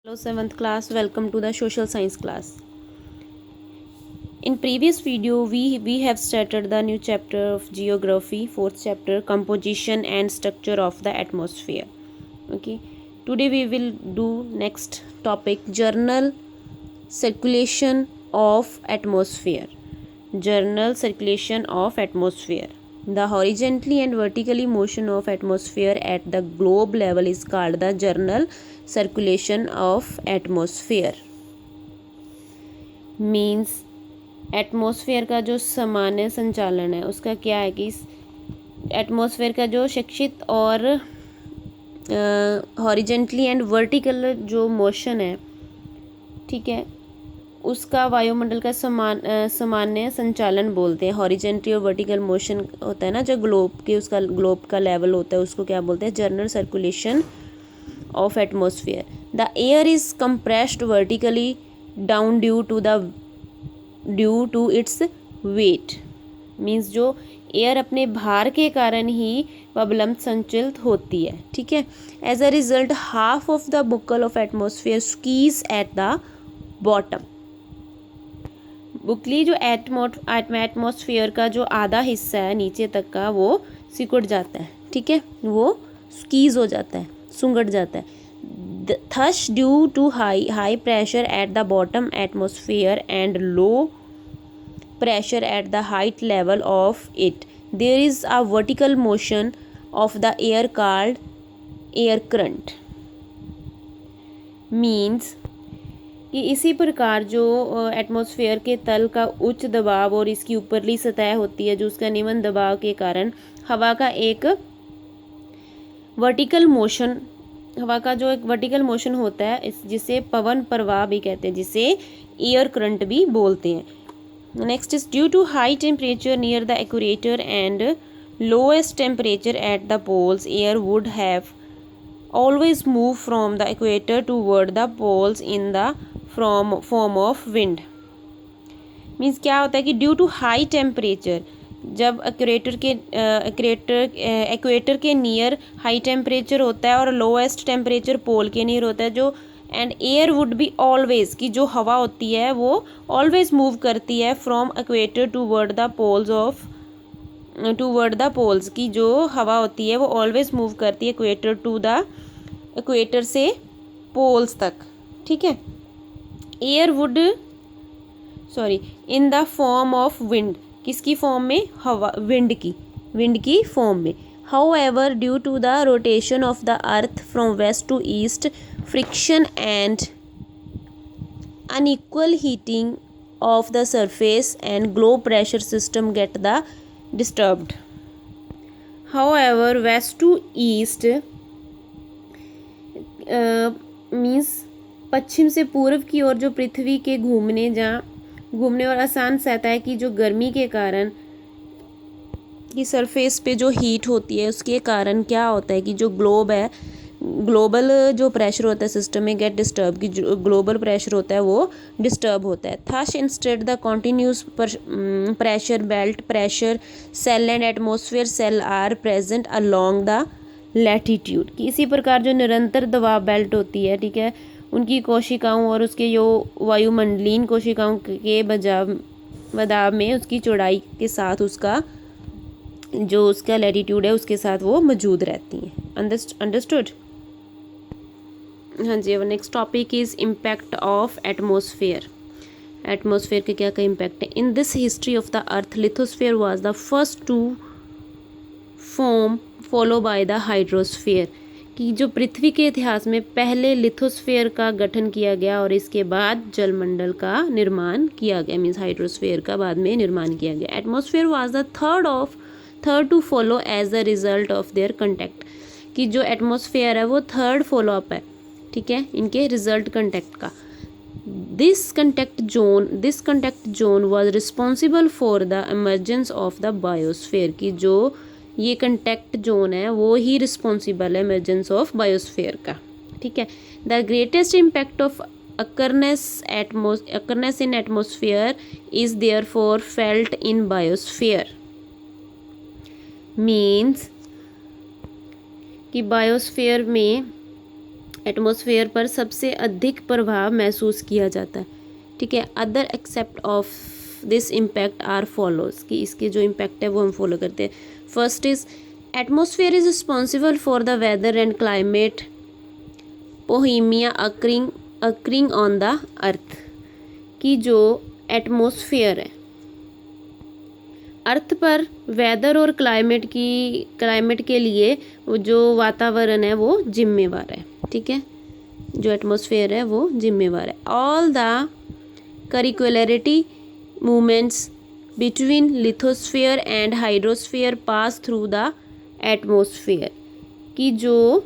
Hello 7th class, welcome to the social science class. In previous video we have started the new chapter of geography, fourth chapter, composition and structure of the atmosphere. Okay, today we will do next topic, journal circulation of atmosphere. Journal circulation of atmosphere. The horizontally and vertically motion of atmosphere at the globe level is called the journal circulation of atmosphere. Means atmosphere का जो सामान्य संचालन है उसका क्या है कि atmosphere का जो शिक्षित और हॉरिजेंटली एंड वर्टिकल जो मोशन है, ठीक है, उसका वायुमंडल का सामान्य संचालन बोलते हैं. हॉरिजेंटली और वर्टिकल मोशन होता है ना, जो ग्लोब का लेवल होता है उसको क्या बोलते हैं, general circulation of atmosphere. The air is compressed vertically down due to its weight. Means जो एयर अपने भार के कारण ही बबलम संचलित होती है, ठीक है. As a result half of the बुक्कल of atmosphere squeeze at the bottom. बुकली जो एटमॉस्फेयर का जो आधा हिस्सा है नीचे तक का वो सिकुड़ जाता है, ठीक है, वो स्कीज हो जाता है, सुंगड़ जाता है. Thus due to high pressure at the bottom atmosphere and low pressure at the height level of it, there is a vertical motion of the air called air current. Means कि इसी प्रकार जो atmosphere के तल का उच्च दबाव और इसकी ऊपरली सतह होती है जो उसका निम्न दबाव के कारण हवा का एक वर्टिकल मोशन होता है, जिसे पवन प्रवाह भी कहते हैं, जिसे एयर करंट भी बोलते हैं. Next is due to high temperature near the equator and lowest temperature at the poles, air would have always move from the equator toward the poles in the form of wind. Means क्या होता है कि due to high temperature, जब equator के near high temperature होता है और lowest temperature पोल के नियर होता है, जो and air would be always, की जो हवा होती है वो ऑलवेज मूव करती है from equator toward the poles, की जो हवा होती है वो ऑलवेज मूव करती है इक्वेटर से पोल्स तक, ठीक है. Air would in the form of wind, किसकी फॉर्म में, हवा, विंड की फॉर्म में. However, due to the rotation of the earth from west to east, friction and unequal heating of the surface and globe pressure system get the disturbed. However, west to east means पश्चिम से पूर्व की ओर जो पृथ्वी के घूमने और आसान सतह की जो गर्मी के कारण की सरफेस पे जो हीट होती है उसके कारण क्या होता है कि जो ग्लोबल जो प्रेशर होता है सिस्टम में गेट डिस्टर्ब, की जो ग्लोबल प्रेशर होता है वो डिस्टर्ब होता है. Thus instead the continuous pressure belt pressure cell and atmosphere cell are present along the latitude. कि इसी प्रकार जो निरंतर दबाव बेल्ट होती है, ठीक है, उनकी कोशिकाओं और उसके जो वायुमंडलीन कोशिकाओं के बदाव में उसकी चौड़ाई के साथ उसका जो उसका लैटिट्यूड है उसके साथ वो मौजूद रहती हैं. अंडरस्टूड. हाँ जी. अब next topic is impact of atmosphere. Atmosphere के क्या क्या इम्पैक्ट है. In this history of the earth lithosphere was the first to form follow by the hydrosphere. कि जो पृथ्वी के इतिहास में पहले लिथोस्फेयर का गठन किया गया और इसके बाद जलमंडल का निर्माण किया गया. मीन्स हाइड्रोस्फेयर का बाद में निर्माण किया गया. Atmosphere was the third to follow as the result of their contact. कि जो एटमॉस्फेयर है वो थर्ड फॉलोअप है, ठीक है, इनके रिजल्ट कंटैक्ट का. This contact zone was responsible for the emergence of the biosphere. की जो ये कंटैक्ट जोन है वो ही रिस्पॉन्सिबल है इमर्जेंस ऑफ बायोस्फेयर का, ठीक है. The greatest impact of occurrence in atmosphere is therefore felt in biosphere. Means कि बायोस्फेयर में एटमॉस्फेयर पर सबसे अधिक प्रभाव महसूस किया जाता है, ठीक है। Other except of this impact are follows, कि इसके जो इम्पैक्ट है वो हम फॉलो करते हैं। First is atmosphere is responsible for the weather and climate phenomena occurring on the earth, कि जो एटमॉस्फेयर है अर्थ पर वेदर और क्लाइमेट के लिए वो जो वातावरण है वो जिम्मेवार है, ठीक है। जो एटमॉस्फेयर है वो जिम्मेवार है। All the circularity movements between lithosphere and hydrosphere pass through the atmosphere, कि जो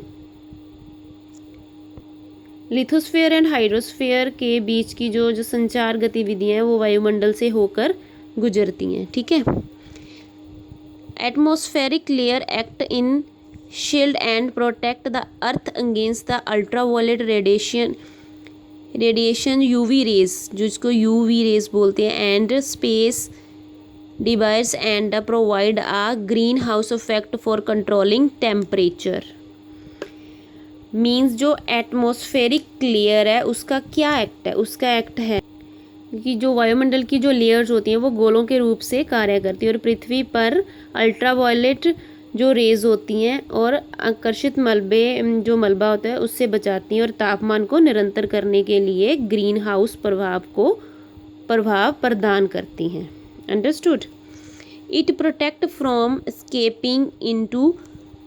लिथोस्फेयर एंड हाइड्रोस्फेयर के बीच की जो संचार गतिविधियाँ हैं वो वायुमंडल से होकर गुजरती हैं, ठीक है। Atmospheric layer act in shield and protect the earth against the ultraviolet radiation UV rays, जिसको यूवी रेज बोलते हैं, and space device and provide a green house effect for controlling temperature. Means जो एटमॉस्फेरिक लेयर है उसका क्या act है, उसका act है कि जो वायुमंडल की जो लेयर्स होती हैं वो गोलों के रूप से कार्य करती है और पृथ्वी पर अल्ट्रावायलेट जो रेज होती हैं और आकर्षित जो मलबा होता है उससे बचाती हैं और तापमान को निरंतर करने के लिए ग्रीन हाउस प्रभाव प्रदान करती हैं। Understood. It protect from escaping into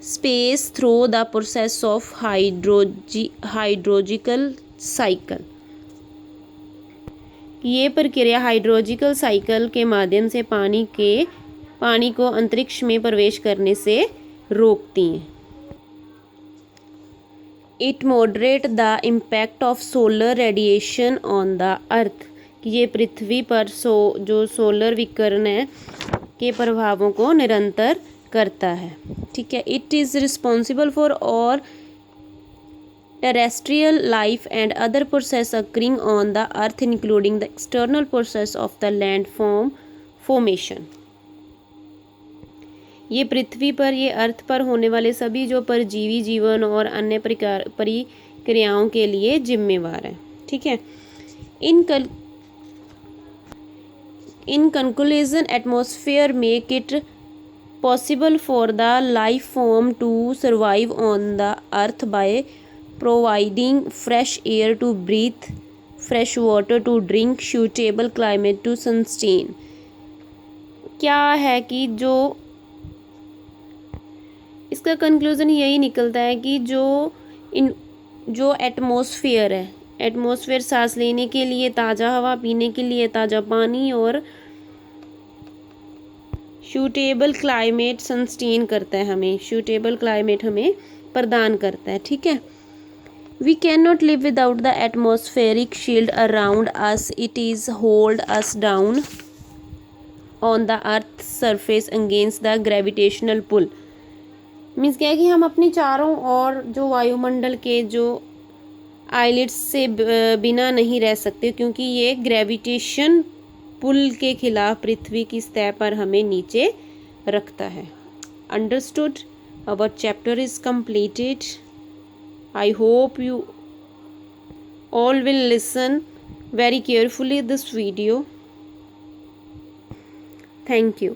space through the process of hydrological cycle. ये प्रक्रिया हाइड्रोलॉजिकल साइकिल के माध्यम से पानी को अंतरिक्ष में प्रवेश करने से रोकती हैं। It moderate the impact of solar radiation on the earth, कि ये पृथ्वी पर जो सोलर विकिरण है के प्रभावों को निरंतर करता है, ठीक है। इट इज़ रिस्पॉन्सिबल फॉर और terrestrial life and other process occurring on the earth including the external process of the land formation। ये पृथ्वी पर, ये अर्थ पर होने वाले सभी जो परजीवी जीवन और अन्य प्रक्रियाओं के लिए जिम्मेवार है, ठीक है। In conclusion atmosphere make it possible for the life form to survive on the earth by providing fresh air to breathe, fresh water to drink, suitable climate to sustain। क्या है कि जो इसका कंक्लूज़न यही निकलता है कि जो एटमॉस्फेयर है, एटमॉस्फेयर सांस लेने के लिए ताज़ा हवा, पीने के लिए ताज़ा पानी और सूटेबल क्लाइमेट सस्टेन करता है, हमें सूटेबल क्लाइमेट हमें प्रदान करता है, ठीक है। We can not live without the atmospheric shield around us, it is hold us down on the earth surface against the gravitational pull. Means क्या है कि हम अपनी चारों ओर जो वायुमंडल के जो आइलेट्स से बिना नहीं रह सकते, क्योंकि ये ग्रेविटेशन पुल के खिलाफ पृथ्वी की सतह पर हमें नीचे रखता है। Understood. Our chapter is completed. I hope you all will listen very carefully this video. Thank you.